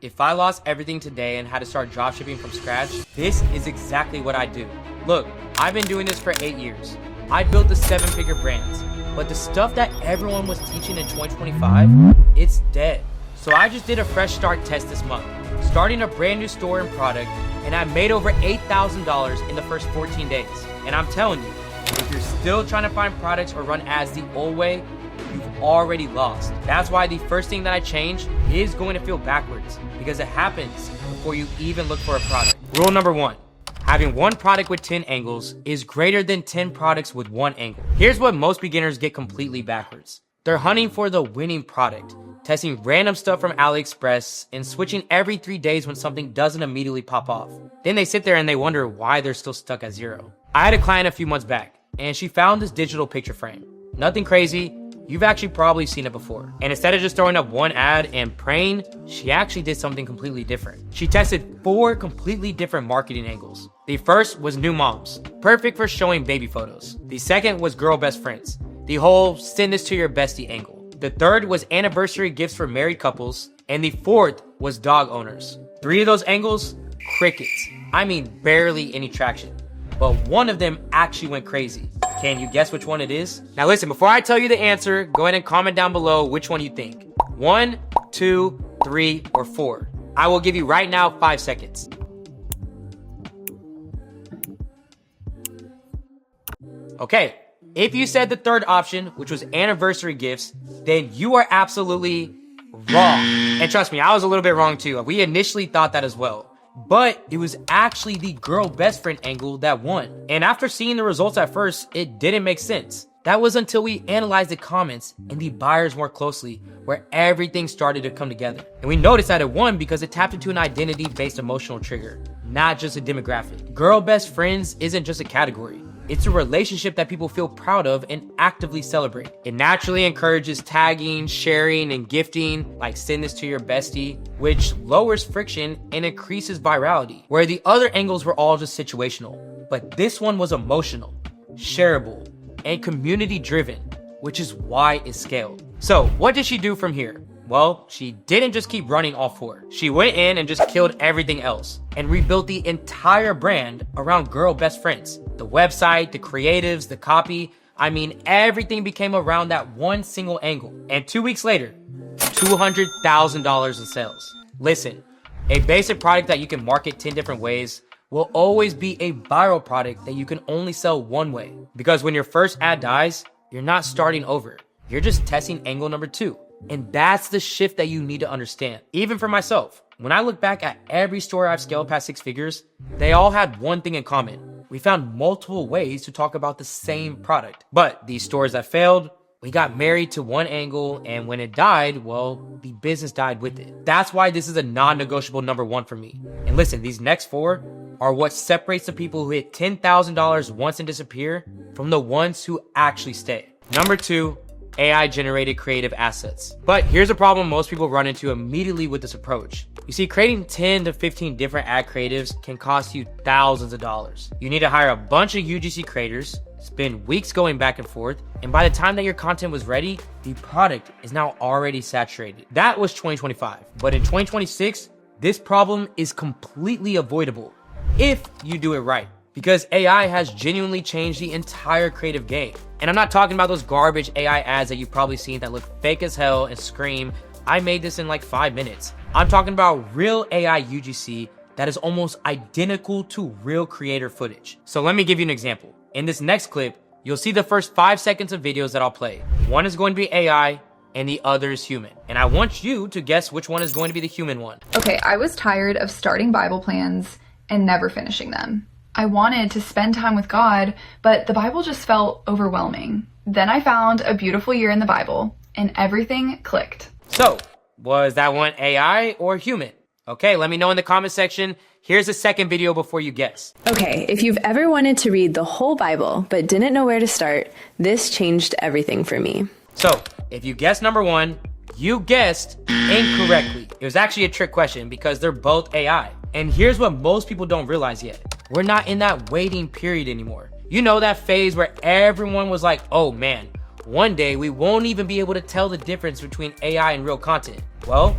If I lost everything today and had to start dropshipping from scratch, this is exactly what I'd do. Look, I've been doing this for 8 years. I built the 7-figure brands, but the stuff that everyone was teaching in 2025, it's dead. So I just did a fresh start test this month, starting a brand new store and product, and I made over $8,000 in the first 14 days. And I'm telling you, if you're still trying to find products or run ads the old way, you've already lost. That's why the first thing that I changed is going to feel backwards, because it happens before you even look for a product. Rule number 1, having one product with 10 angles is greater than 10 products with one angle. Here's what most beginners get completely backwards. They're hunting for the winning product, testing random stuff from AliExpress and switching every 3 days when something doesn't immediately pop off. Then they sit there and they wonder why they're still stuck at 0. I had a client a few months back and she found this digital picture frame. Nothing crazy. You've actually probably seen it before. And instead of just throwing up one ad and praying, she actually did something completely different. She tested 4 completely different marketing angles. The first was new moms, perfect for showing baby photos. The second was girl best friends, the whole send this to your bestie angle. The third was anniversary gifts for married couples. And the fourth was dog owners. 3 of those angles, crickets. I mean, barely any traction. But one of them actually went crazy. Can you guess which one it is? Now listen, before I tell you the answer, go ahead and comment down below which one you think. 1, 2, 3, or 4. I will give you right now 5 seconds. Okay, if you said the third option, which was anniversary gifts, then you are absolutely wrong. And trust me, I was a little bit wrong too. We initially thought that as well. But it was actually the girl best friend angle that won. And after seeing the results at first, it didn't make sense. That was until we analyzed the comments and the buyers more closely, where everything started to come together. And we noticed that it won because it tapped into an identity-based emotional trigger, not just a demographic. Girl best friends isn't just a category. It's a relationship that people feel proud of and actively celebrate. It naturally encourages tagging, sharing, and gifting, like send this to your bestie, which lowers friction and increases virality, where the other angles were all just situational. But this one was emotional, shareable, and community driven, which is why it scaled. So what did she do from here? Well, she didn't just keep running all 4. She went in and just killed everything else and rebuilt the entire brand around girl best friends. The website, the creatives, the copy. I mean, everything became around that one single angle. And 2 weeks later, $200,000 in sales. Listen, a basic product that you can market 10 different ways will always be a viral product that you can only sell one way. Because when your first ad dies, you're not starting over. You're just testing angle number 2. And that's the shift that you need to understand. Even for myself, when I look back at every store I've scaled past 6 figures, they all had one thing in common. We found multiple ways to talk about the same product. But these stores that failed, we got married to one angle, and when it died, well, the business died with it. That's why this is a non-negotiable number 1 for me. And listen, these next 4 are what separates the people who hit $10,000 once and disappear from the ones who actually stay. Number 2, AI generated creative assets. But here's a problem most people run into immediately with this approach. You see, creating 10 to 15 different ad creatives can cost you thousands of dollars. You need to hire a bunch of UGC creators, spend weeks going back and forth, and by the time that your content was ready, the product is now already saturated. That was 2025. But in 2026, this problem is completely avoidable if you do it right. Because AI has genuinely changed the entire creative game. And I'm not talking about those garbage AI ads that you've probably seen that look fake as hell and scream, I made this in like 5 minutes. I'm talking about real AI UGC that is almost identical to real creator footage. So let me give you an example. In this next clip, you'll see the first 5 seconds of videos that I'll play. One is going to be AI and the other is human. And I want you to guess which one is going to be the human one. Okay, I was tired of starting Bible plans and never finishing them. I wanted to spend time with God, but the Bible just felt overwhelming. Then I found a beautiful year in the Bible and everything clicked. So, was that one AI or human? Okay, let me know in the comment section. Here's a second video before you guess. Okay, if you've ever wanted to read the whole Bible but didn't know where to start, this changed everything for me. So, if you guessed number 1, you guessed incorrectly. It was actually a trick question because they're both AI. And here's what most people don't realize yet. We're not in that waiting period anymore. You know, that phase where everyone was like, oh man, one day we won't even be able to tell the difference between AI and real content. Well,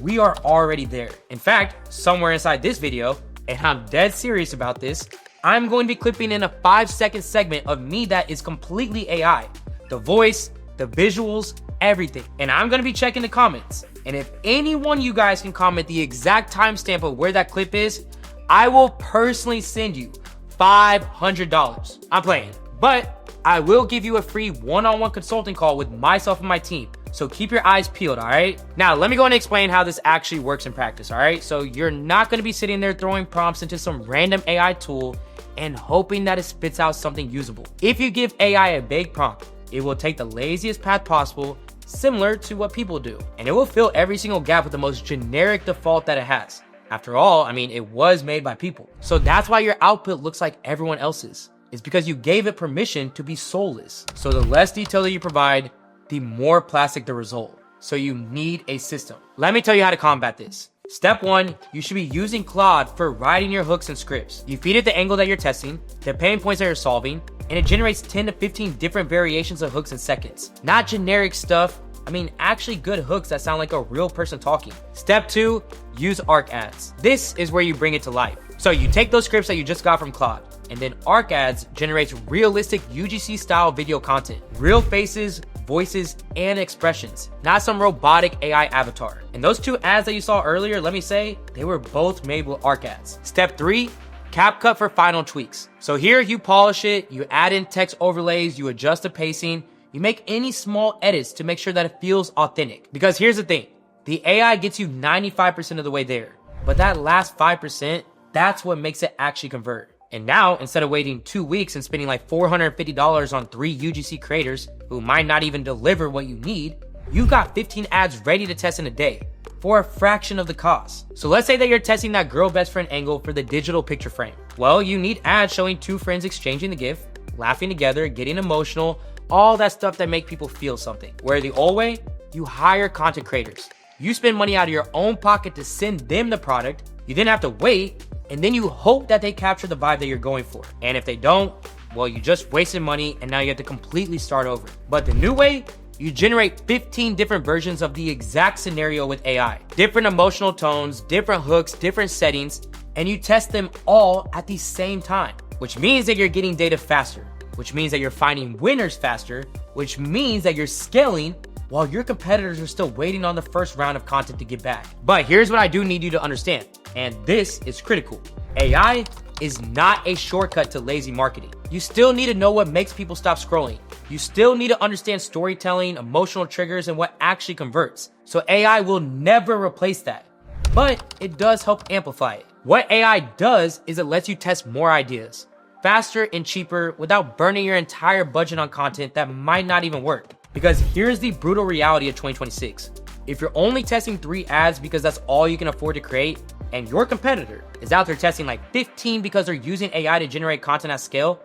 we are already there. In fact, somewhere inside this video, and I'm dead serious about this, I'm going to be clipping in a 5-second segment of me that is completely AI. The voice, the visuals, everything. And I'm going to be checking the comments. And if any one of you guys can comment the exact timestamp of where that clip is, I will personally send you $500. I'm playing. But I will give you a free one-on-one consulting call with myself and my team. So keep your eyes peeled, all right? Now, let me go and explain how this actually works in practice, all right? So you're not gonna be sitting there throwing prompts into some random AI tool and hoping that it spits out something usable. If you give AI a vague prompt, it will take the laziest path possible, similar to what people do. And it will fill every single gap with the most generic default that it has. After all, I mean, it was made by people. So that's why your output looks like everyone else's. It's because you gave it permission to be soulless. So the less detail that you provide, the more plastic the result. So you need a system. Let me tell you how to combat this. Step 1, you should be using Claude for writing your hooks and scripts. You feed it the angle that you're testing, the pain points that you're solving, and it generates 10 to 15 different variations of hooks in seconds. Not generic stuff, I mean actually good hooks that sound like a real person talking. Step 2, use Arc Ads. This is where you bring it to life. So you take those scripts that you just got from Claude, and then Arc Ads generates realistic UGC style video content. Real faces, voices, and expressions, not some robotic AI avatar. And those 2 ads that you saw earlier, let me say, they were both made with Arc Ads. Step 3, CapCut for final tweaks. So here you polish it, you add in text overlays, you adjust the pacing, you make any small edits to make sure that it feels authentic. Because here's the thing, the AI gets you 95% of the way there, but that last 5%, that's what makes it actually convert. And now, instead of waiting 2 weeks and spending like $450 on 3 UGC creators who might not even deliver what you need, you got 15 ads ready to test in a day for a fraction of the cost. So let's say that you're testing that girl best friend angle for the digital picture frame. Well, you need ads showing 2 friends exchanging the gift, laughing together, getting emotional, all that stuff that make people feel something. Where the old way, you hire content creators. You spend money out of your own pocket to send them the product. You didn't have to wait, and then you hope that they capture the vibe that you're going for. And if they don't, well, you just wasted money and now you have to completely start over. But the new way, you generate 15 different versions of the exact scenario with AI. Different emotional tones, different hooks, different settings, and you test them all at the same time. Which means that you're getting data faster, which means that you're finding winners faster, which means that you're scaling while your competitors are still waiting on the first round of content to get back. But here's what I do need you to understand, and this is critical. AI is not a shortcut to lazy marketing. You still need to know what makes people stop scrolling. You still need to understand storytelling, emotional triggers, and what actually converts. So AI will never replace that, but it does help amplify it. What AI does is it lets you test more ideas, faster and cheaper, without burning your entire budget on content that might not even work. Because here's the brutal reality of 2026. If you're only testing 3 ads because that's all you can afford to create, and your competitor is out there testing like 15 because they're using AI to generate content at scale,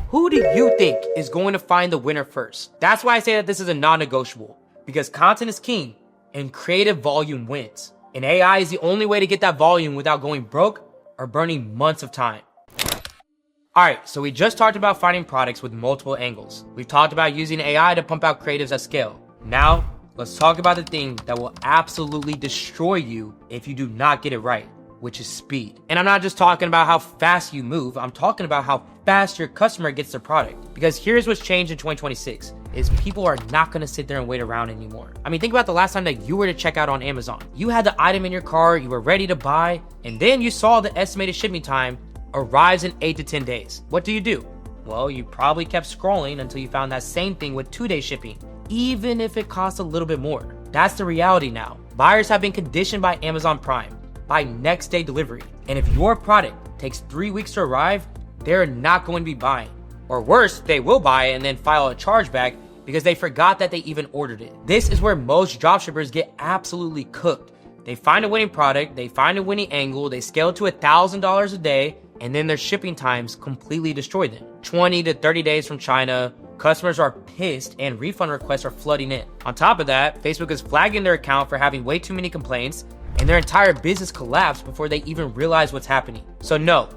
who do you think is going to find the winner first? That's why I say that this is a non-negotiable, because content is king and creative volume wins. And AI is the only way to get that volume without going broke or burning months of time. Alright, so we just talked about finding products with multiple angles. We've talked about using AI to pump out creatives at scale. Now, let's talk about the thing that will absolutely destroy you if you do not get it right, which is speed. And I'm not just talking about how fast you move, I'm talking about how fast your customer gets their product. Because here's what's changed in 2026, is people are not gonna sit there and wait around anymore. I mean, think about the last time that you were to check out on Amazon. You had the item in your cart, you were ready to buy, and then you saw the estimated shipping time arrives in 8 to 10 days. What do? Well, you probably kept scrolling until you found that same thing with 2-day shipping, even if it costs a little bit more. That's the reality now. Buyers have been conditioned by Amazon Prime, by next day delivery. And if your product takes 3 weeks to arrive, they're not going to be buying. Or worse, they will buy it and then file a chargeback because they forgot that they even ordered it. This is where most dropshippers get absolutely cooked. They find a winning product, they find a winning angle, they scale it to $1,000 a day, and then their shipping times completely destroy them. 20 to 30 days from China, customers are pissed and refund requests are flooding in. On top of that, Facebook is flagging their account for having way too many complaints, and their entire business collapsed before they even realize what's happening. So no,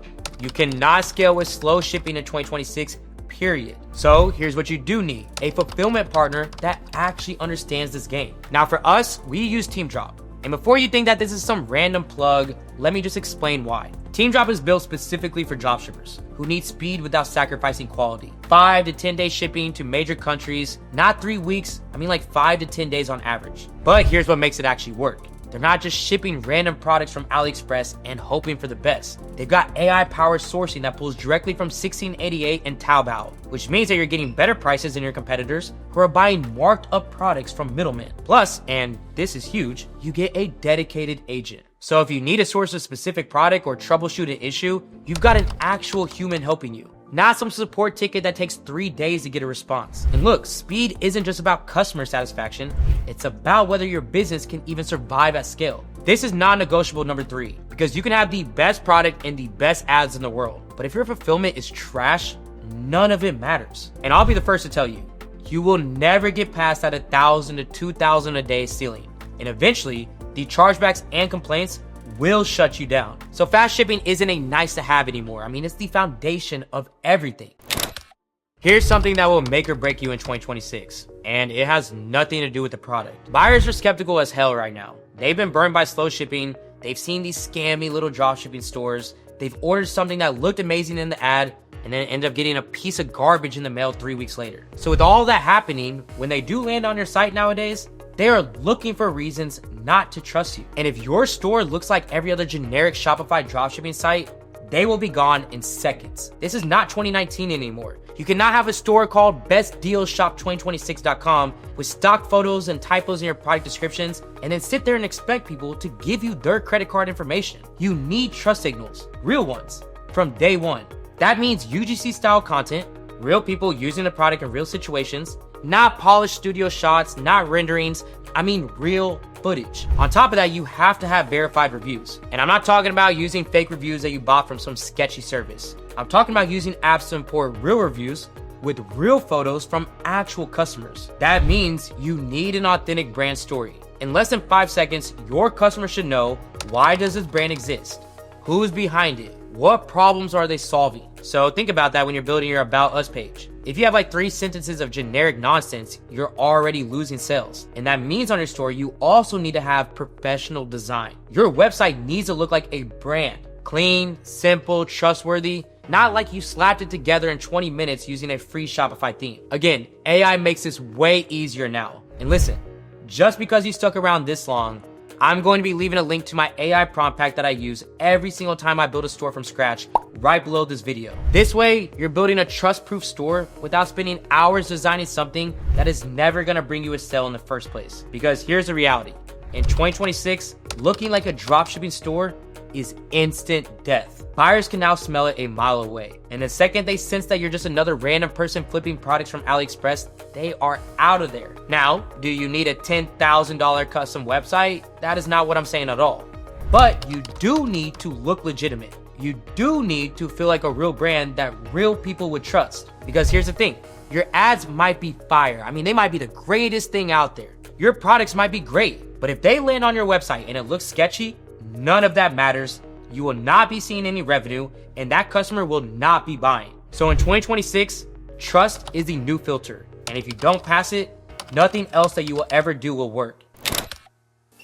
you cannot scale with slow shipping in 2026, period. So here's what you do need: a fulfillment partner that actually understands this game. Now for us, we use TeamDrop. And before you think that this is some random plug, let me just explain why. TeamDrop is built specifically for dropshippers who need speed without sacrificing quality. 5 to 10 day shipping to major countries, not 3 weeks, I mean like 5 to 10 days on average. But here's what makes it actually work. They're not just shipping random products from AliExpress and hoping for the best. They've got AI-powered sourcing that pulls directly from 1688 and Taobao, which means that you're getting better prices than your competitors who are buying marked up products from middlemen. Plus, and this is huge, you get a dedicated agent. So if you need to source a specific product or troubleshoot an issue, you've got an actual human helping you. Not some support ticket that takes 3 days to get a response. And look, speed isn't just about customer satisfaction, it's about whether your business can even survive at scale. This is non-negotiable number 3, because you can have the best product and the best ads in the world, but if your fulfillment is trash, none of it matters. And I'll be the first to tell you, you will never get past that 1,000 to 2,000 a day ceiling. And eventually, the chargebacks and complaints will shut you down. So fast shipping isn't a nice to have anymore. I mean, it's the foundation of everything. Here's something that will make or break you in 2026, and it has nothing to do with the product. Buyers are skeptical as hell right now. They've been burned by slow shipping. They've seen these scammy little dropshipping stores. They've ordered something that looked amazing in the ad and then ended up getting a piece of garbage in the mail 3 weeks later. So with all that happening, when they do land on your site nowadays, they are looking for reasons not to trust you. And if your store looks like every other generic Shopify dropshipping site, they will be gone in seconds. This is not 2019 anymore. You cannot have a store called bestdealshop2026.com with stock photos and typos in your product descriptions and then sit there and expect people to give you their credit card information. You need trust signals, real ones, from day one. That means UGC style content, real people using the product in real situations, not polished studio shots, not renderings, I mean real footage. On top of that, you have to have verified reviews. And I'm not talking about using fake reviews that you bought from some sketchy service. I'm talking about using apps to import real reviews with real photos from actual customers. That means you need an authentic brand story. In less than 5 seconds, your customer should know, why does this brand exist? Who's behind it? What problems are they solving? So think about that when you're building your About Us page. If you have like 3 sentences of generic nonsense, you're already losing sales. And that means on your store, you also need to have professional design. Your website needs to look like a brand. Clean, simple, trustworthy, not like you slapped it together in 20 minutes using a free Shopify theme. Again, AI makes this way easier now. And listen, just because you stuck around this long, I'm going to be leaving a link to my AI prompt pack that I use every single time I build a store from scratch right below this video. This way, you're building a trust-proof store without spending hours designing something that is never gonna bring you a sale in the first place. Because here's the reality. In 2026, looking like a dropshipping store is instant death. Buyers can now smell it a mile away. And the second they sense that you're just another random person flipping products from AliExpress, they are out of there. Now, do you need a $10,000 custom website? That is not what I'm saying at all. But you do need to look legitimate. You do need to feel like a real brand that real people would trust. Because here's the thing, your ads might be fire. I mean, they might be the greatest thing out there. Your products might be great, but if they land on your website and it looks sketchy, none of that matters. You will not be seeing any revenue, and that customer will not be buying. So in 2026, trust is the new filter. And if you don't pass it, nothing else that you will ever do will work.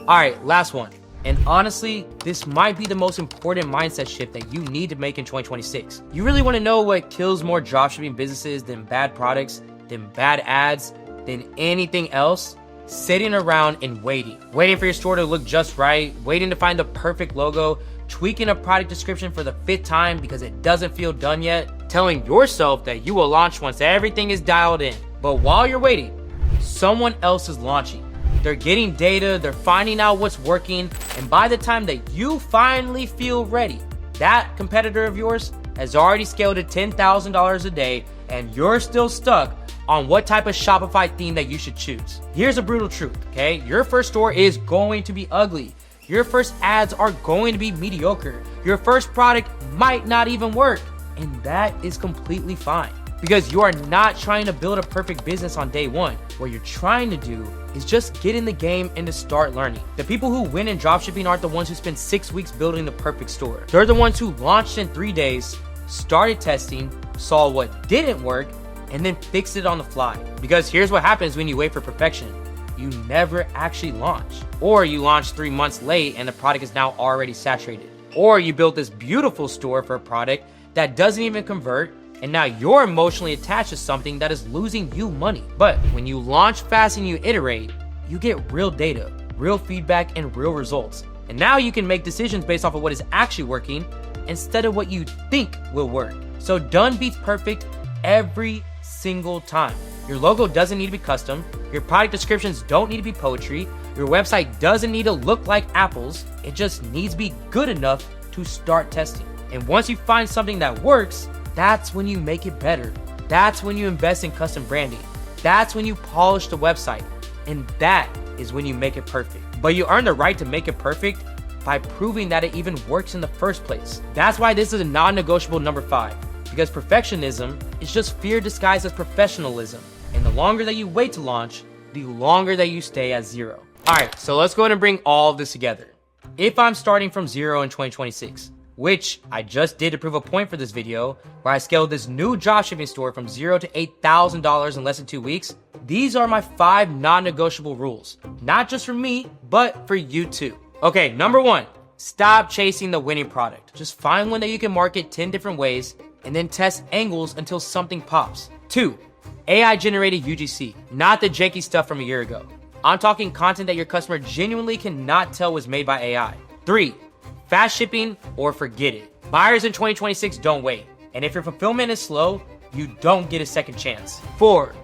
All right, last one. And honestly, this might be the most important mindset shift that you need to make in 2026. You really want to know what kills more dropshipping businesses than bad products, than bad ads, than anything else? Sitting around and waiting for your store to look just right, waiting to find the perfect logo, tweaking a product description for the 5th time because it doesn't feel done yet, telling yourself that you will launch once everything is dialed in. But while you're waiting, someone else is launching. They're getting data, they're finding out what's working, and by the time that you finally feel ready, that competitor of yours has already scaled to $10,000 a day, and you're still stuck on what type of Shopify theme that you should choose. Here's a brutal truth, okay? Your first store is going to be ugly. Your first ads are going to be mediocre. Your first product might not even work, and that is completely fine. Because you are not trying to build a perfect business on day one. What you're trying to do is just get in the game and to start learning. The people who win in dropshipping aren't the ones who spend 6 weeks building the perfect store. They're the ones who launched in 3 days, started testing, saw what didn't work, and then fixed it on the fly. Because here's what happens when you wait for perfection. you never actually launch. Or you launch 3 months late and the product is now already saturated. Or you built this beautiful store for a product that doesn't even convert, and now you're emotionally attached to something that is losing you money. But when you launch fast and you iterate, you get real data, real feedback, and real results. And now you can make decisions based off of what is actually working instead of what you think will work. So done beats perfect every single time. Your logo doesn't need to be custom. Your product descriptions don't need to be poetry. Your website doesn't need to look like apples. It just needs to be good enough to start testing. And once you find something that works, that's when you make it better. That's when you invest in custom branding. That's when you polish the website. And that is when you make it perfect. But you earn the right to make it perfect by proving that it even works in the first place. That's why this is a non-negotiable number 5, because perfectionism is just fear disguised as professionalism. And the longer that you wait to launch, the longer that you stay at 0. All right, so let's go ahead and bring all of this together. If I'm starting from 0 in 2026, which I just did to prove a point for this video, where I scaled this new dropshipping store from 0 to $8,000 in less than 2 weeks, these are my 5 non-negotiable rules. Not just for me, but for you too. Okay, number 1, stop chasing the winning product. Just find one that you can market 10 different ways and then test angles until something pops. 2, AI generated UGC, not the janky stuff from a year ago. I'm talking content that your customer genuinely cannot tell was made by AI. 3, fast shipping or forget it. Buyers in 2026 don't wait. And if your fulfillment is slow, you don't get a second chance. 4,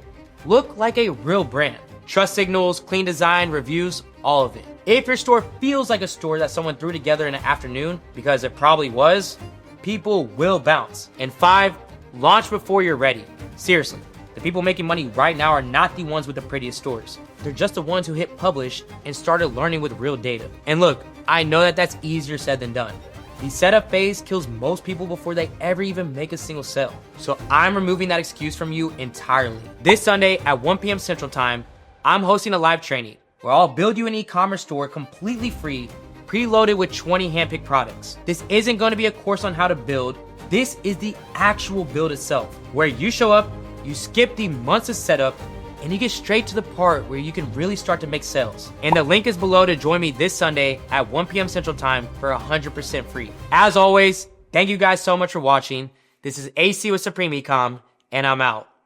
look like a real brand. Trust signals, clean design, reviews, all of it. If your store feels like a store that someone threw together in an afternoon, because it probably was, people will bounce. And 5, launch before you're ready. Seriously, the people making money right now are not the ones with the prettiest stores. They're just the ones who hit publish and started learning with real data. And look, I know that that's easier said than done. The setup phase kills most people before they ever even make a single sale. So I'm removing that excuse from you entirely. This Sunday at 1 p.m. Central Time, I'm hosting a live training where I'll build you an e-commerce store completely free, preloaded with 20 handpicked products. This isn't going to be a course on how to build. This is the actual build itself, where you show up, you skip the months of setup, and you get straight to the part where you can really start to make sales. And the link is below to join me this Sunday at 1 p.m. Central Time for 100% free. As always, thank you guys so much for watching. This is AC with Supreme Ecom, and I'm out.